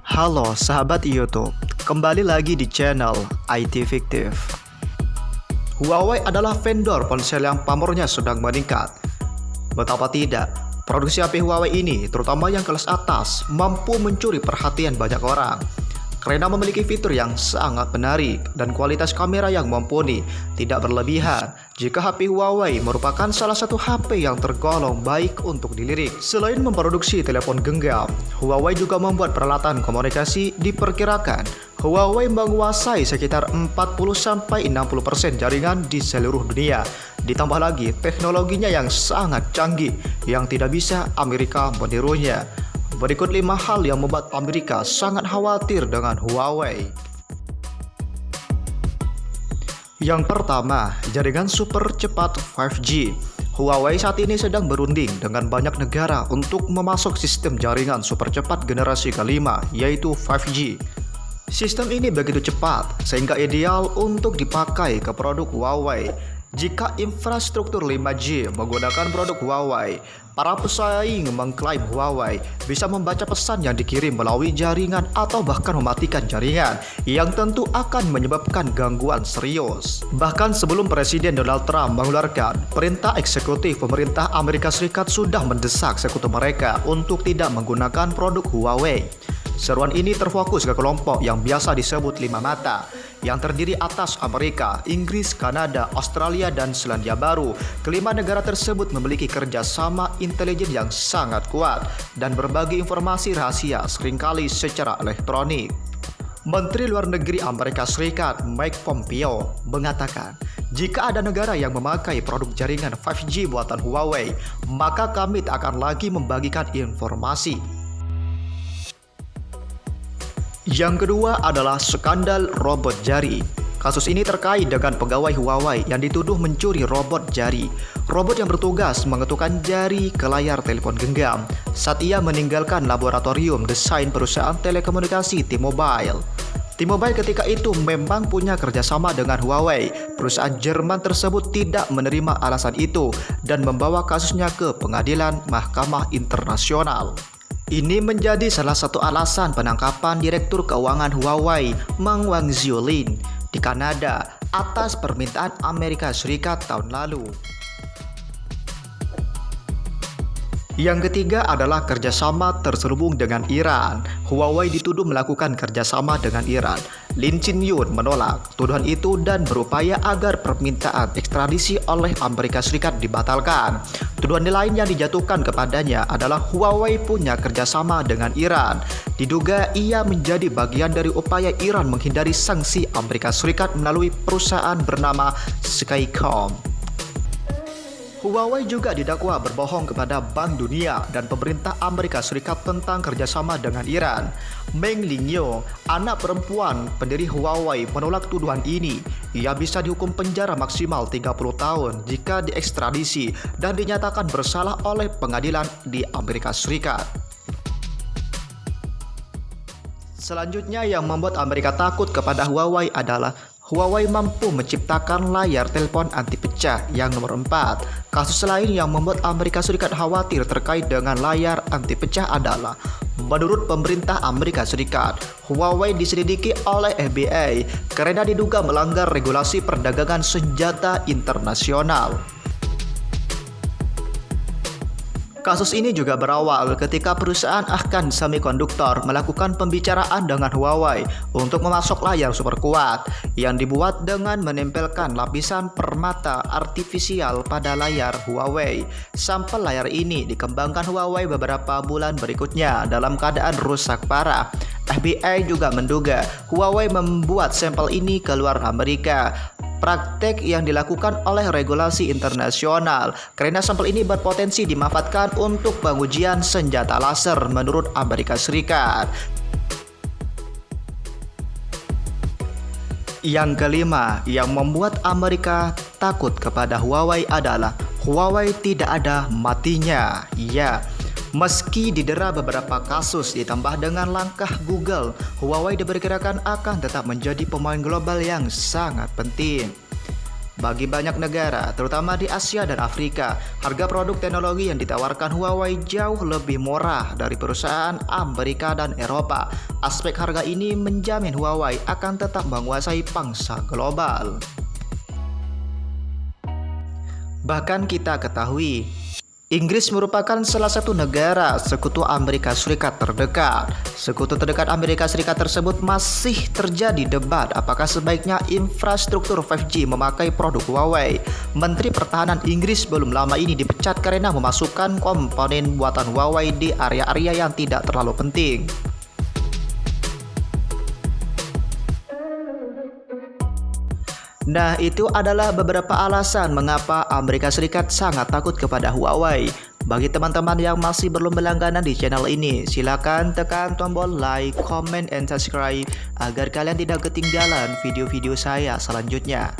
Halo sahabat YouTube, kembali lagi di channel IT Fiktif. Huawei adalah vendor ponsel yang pamornya sedang meningkat. Betapa tidak, produksi HP Huawei ini, terutama yang kelas atas, mampu mencuri perhatian banyak orang. Karena memiliki fitur yang sangat menarik dan kualitas kamera yang mumpuni, tidak berlebihan. Jika HP Huawei merupakan salah satu HP yang tergolong baik untuk dilirik. Selain memproduksi telepon genggam, Huawei juga membuat peralatan komunikasi. Diperkirakan Huawei menguasai sekitar 40-60% jaringan di seluruh dunia. Ditambah lagi teknologinya yang sangat canggih yang tidak bisa Amerika menirunya. Berikut 5 hal yang membuat Amerika sangat khawatir dengan Huawei. Yang pertama, jaringan super cepat 5G. Huawei saat ini sedang berunding dengan banyak negara untuk memasok sistem jaringan super cepat generasi kelima, yaitu 5G. Sistem ini begitu cepat sehingga ideal untuk dipakai ke produk Huawei. Jika infrastruktur 5G menggunakan produk Huawei, para pesaing mengklaim Huawei bisa membaca pesan yang dikirim melalui jaringan atau bahkan mematikan jaringan, yang tentu akan menyebabkan gangguan serius. Bahkan sebelum Presiden Donald Trump mengeluarkan perintah eksekutif, pemerintah Amerika Serikat sudah mendesak sekutu mereka untuk tidak menggunakan produk Huawei. Seruan ini terfokus ke kelompok yang biasa disebut lima mata, yang terdiri atas Amerika, Inggris, Kanada, Australia, dan Selandia Baru. Kelima negara tersebut memiliki kerjasama intelijen yang sangat kuat dan berbagi informasi rahasia seringkali secara elektronik. Menteri Luar Negeri Amerika Serikat Mike Pompeo mengatakan, jika ada negara yang memakai produk jaringan 5G buatan Huawei, maka kami tak akan lagi membagikan informasi. Yang kedua adalah skandal robot jari. Kasus ini terkait dengan pegawai Huawei yang dituduh mencuri robot jari. Robot yang bertugas mengetukkan jari ke layar telepon genggam saat ia meninggalkan laboratorium desain perusahaan telekomunikasi T-Mobile. T-Mobile ketika itu memang punya kerjasama dengan Huawei. Perusahaan Jerman tersebut tidak menerima alasan itu dan membawa kasusnya ke pengadilan Mahkamah Internasional. Ini menjadi salah satu alasan penangkapan Direktur Keuangan Huawei Meng Wanzhou di Kanada atas permintaan Amerika Serikat tahun lalu. Yang ketiga adalah kerjasama terselubung dengan Iran. Huawei dituduh melakukan kerjasama dengan Iran. Lin Chin-yun menolak tuduhan itu dan berupaya agar permintaan ekstradisi oleh Amerika Serikat dibatalkan. Tuduhan lain yang dijatuhkan kepadanya adalah Huawei punya kerjasama dengan Iran. Diduga ia menjadi bagian dari upaya Iran menghindari sanksi Amerika Serikat melalui perusahaan bernama Skycom. Huawei juga didakwa berbohong kepada Bank Dunia dan pemerintah Amerika Serikat tentang kerjasama dengan Iran. Meng Lingyou, anak perempuan pendiri Huawei, menolak tuduhan ini. Ia bisa dihukum penjara maksimal 30 tahun jika diekstradisi dan dinyatakan bersalah oleh pengadilan di Amerika Serikat. Selanjutnya yang membuat Amerika takut kepada Huawei adalah Huawei mampu menciptakan layar telepon anti pecah yang nomor 4. Kasus lain yang membuat Amerika Serikat khawatir terkait dengan layar anti pecah adalah, menurut pemerintah Amerika Serikat, Huawei diselidiki oleh FBI karena diduga melanggar regulasi perdagangan senjata internasional. Kasus ini juga berawal ketika perusahaan Ahkan Semiconductor melakukan pembicaraan dengan Huawei untuk memasok layar super kuat yang dibuat dengan menempelkan lapisan permata artifisial pada layar Huawei. Sampel layar ini dikembangkan Huawei beberapa bulan berikutnya dalam keadaan rusak parah. FBI juga menduga Huawei membuat sampel ini keluar Amerika. Praktek yang dilakukan oleh regulasi internasional karena sampel ini berpotensi dimanfaatkan untuk pengujian senjata laser menurut Amerika Serikat. Yang kelima yang membuat Amerika takut kepada Huawei adalah Huawei tidak ada matinya. Ya, meski didera beberapa kasus ditambah dengan langkah Google, Huawei diperkirakan akan tetap menjadi pemain global yang sangat penting. Bagi banyak negara, terutama di Asia dan Afrika, harga produk teknologi yang ditawarkan Huawei jauh lebih murah dari perusahaan Amerika dan Eropa. Aspek harga ini menjamin Huawei akan tetap menguasai pangsa global. Bahkan kita ketahui, Inggris merupakan salah satu negara sekutu Amerika Serikat terdekat. Sekutu terdekat Amerika Serikat tersebut masih terjadi debat apakah sebaiknya infrastruktur 5G memakai produk Huawei. Menteri Pertahanan Inggris belum lama ini dipecat karena memasukkan komponen buatan Huawei di area-area yang tidak terlalu penting. Nah, itu adalah beberapa alasan mengapa Amerika Serikat sangat takut kepada Huawei. Bagi teman-teman yang masih belum berlangganan di channel ini, silakan tekan tombol like, comment, and subscribe agar kalian tidak ketinggalan video-video saya selanjutnya.